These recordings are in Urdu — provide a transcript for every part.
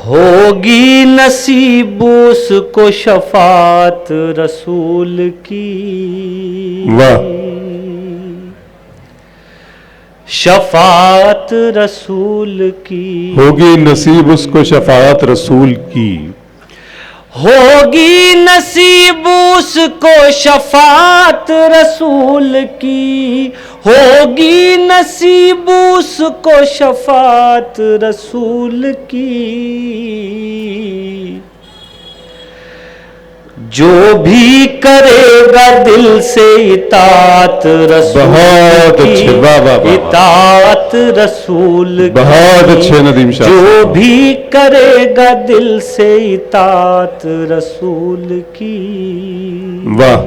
ہوگی نصیب اس کو شفاعت رسول کی، واہ، شفاعت رسول کی، ہوگی نصیب اس کو شفاعت رسول کی، ہوگی نصیب اس کو شفاعت رسول کی، ہوگی نصیب اس کو شفاعت رسول کی، جو بھی کرے گا دل سے اطاعت رسول بہت کی، اچھے، واہ واہ واہ، اطاعت رسول کی، بہت اچھے ندیم شاہ جو صاحب، بھی کرے گا دل سے اطاعت رسول کی۔ واہ،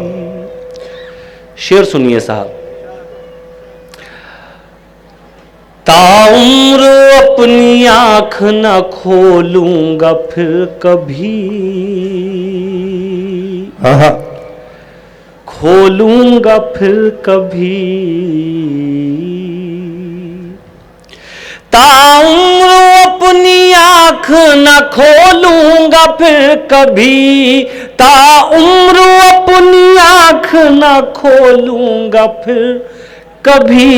شعر سنیے صاحب۔ تا عمر اپنی آنکھ نہ کھولوں گا پھر کبھی، ہاں، کھولوں گا پھر کبھی، تا عمر اپنی آنکھ نہ کھولوں گا پھر کبھی، تا عمر اپنی آنکھ نہ کھولوں گا پھر کبھی،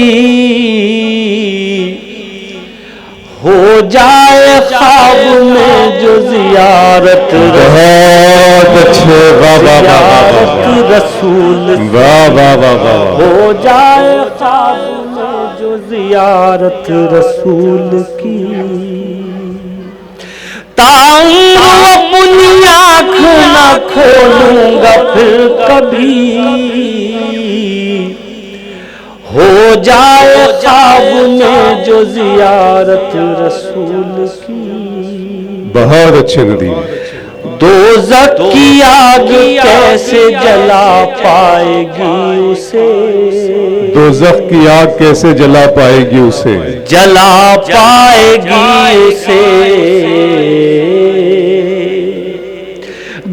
ہو جائے خواب میں جو زیارت بہت اچھے، واہ واہ واہ واہ، رسول کی، واہ واہ واہ واہ، ہو جائے خواب میں جو زیارت رسول کی، تا عمر اپنی آنکھ نہ کھولوں گا پھر کبھی، ہو جائے خواب میں جو زیارت رسول کی۔ بہت اچھے ندیم، دوزخ کی آگ کیسے جلا پائے گی اسے، دوزخ کی آگ کیسے جلا پائے گی اسے، جلا پائے گی اسے،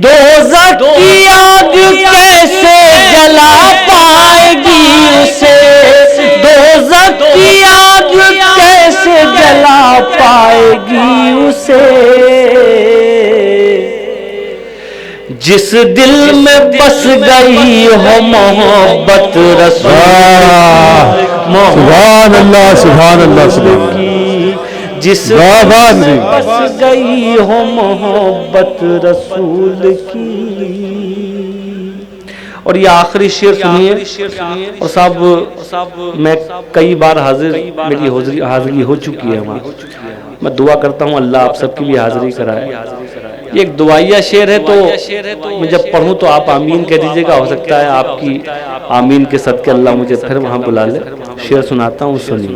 دوزخ کی آگ کیسے جلا پائے گی اسے، دوزخ کی آگ کیسے جلا پائے گی اسے، جس دل میں بس گئی ہو محبت رسول، سبحان اللہ سبحان اللہ سبحان کی، جس دل اللہ، میں بس گئی ہو محبت رسول کی۔ اور یہ آخری شعر سنیے، اور صاحب میں کئی بار میری حاضری ہو چکی ہے وہاں، میں دعا کرتا ہوں اللہ آپ سب کی بھی حاضری کرائے۔ یہ ایک دعائیہ شعر ہے، تو میں جب پڑھوں تو آپ آمین کہہ دیجیے گا، ہو سکتا ہے آپ کی آمین کے صدقے اللہ مجھے پھر وہاں بلا لے۔ شعر سناتا ہوں، سنیے۔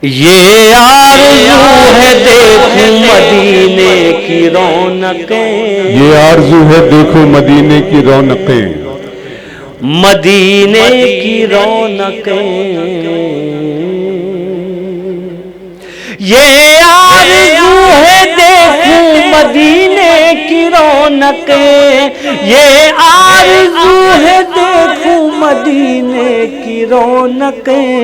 یہ آرزو ہے دیکھوں مدینے کی رونقیں، یہ آرزو ہے دیکھو مدینے کی رونقیں، مدینے کی رونقیں، یہ آرزو ہے دیکھوں مدینے کی رونقیں، یہ آرزو ہے دیکھوں مدینے کی رونقیں،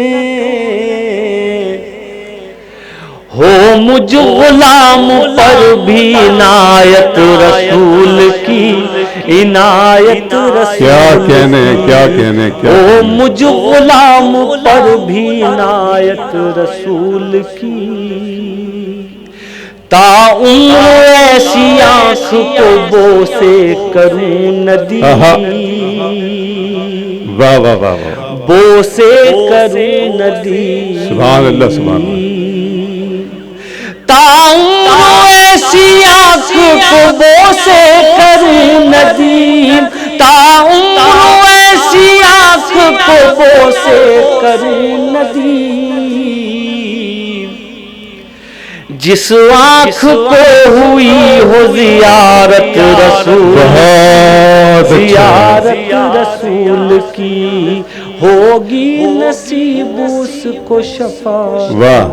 ہو مجھ غلام پر بھی عنایت رسول کی، عنایت رسول کیا کہنے کیا کہنے کیا ہو مجھ غلام پر بھی عنایت رسول کی، تا عمر ایسی آنکھ کو بوسے کروں ندیم، واہ واہ واہ واہ، بوسے کروں ندیم، سبحان اللہ سبحان اللہ، تا عمر ایسی آنکھ کو بوسے کروں ندیم، تا عمر ایسی آنکھ کو بوسے کروں ندیم، جس آنکھ کو ہوئی ہو زیارت رسول، زیارت رسول کی، ہوگی نصیب اس کو شفاعت واہ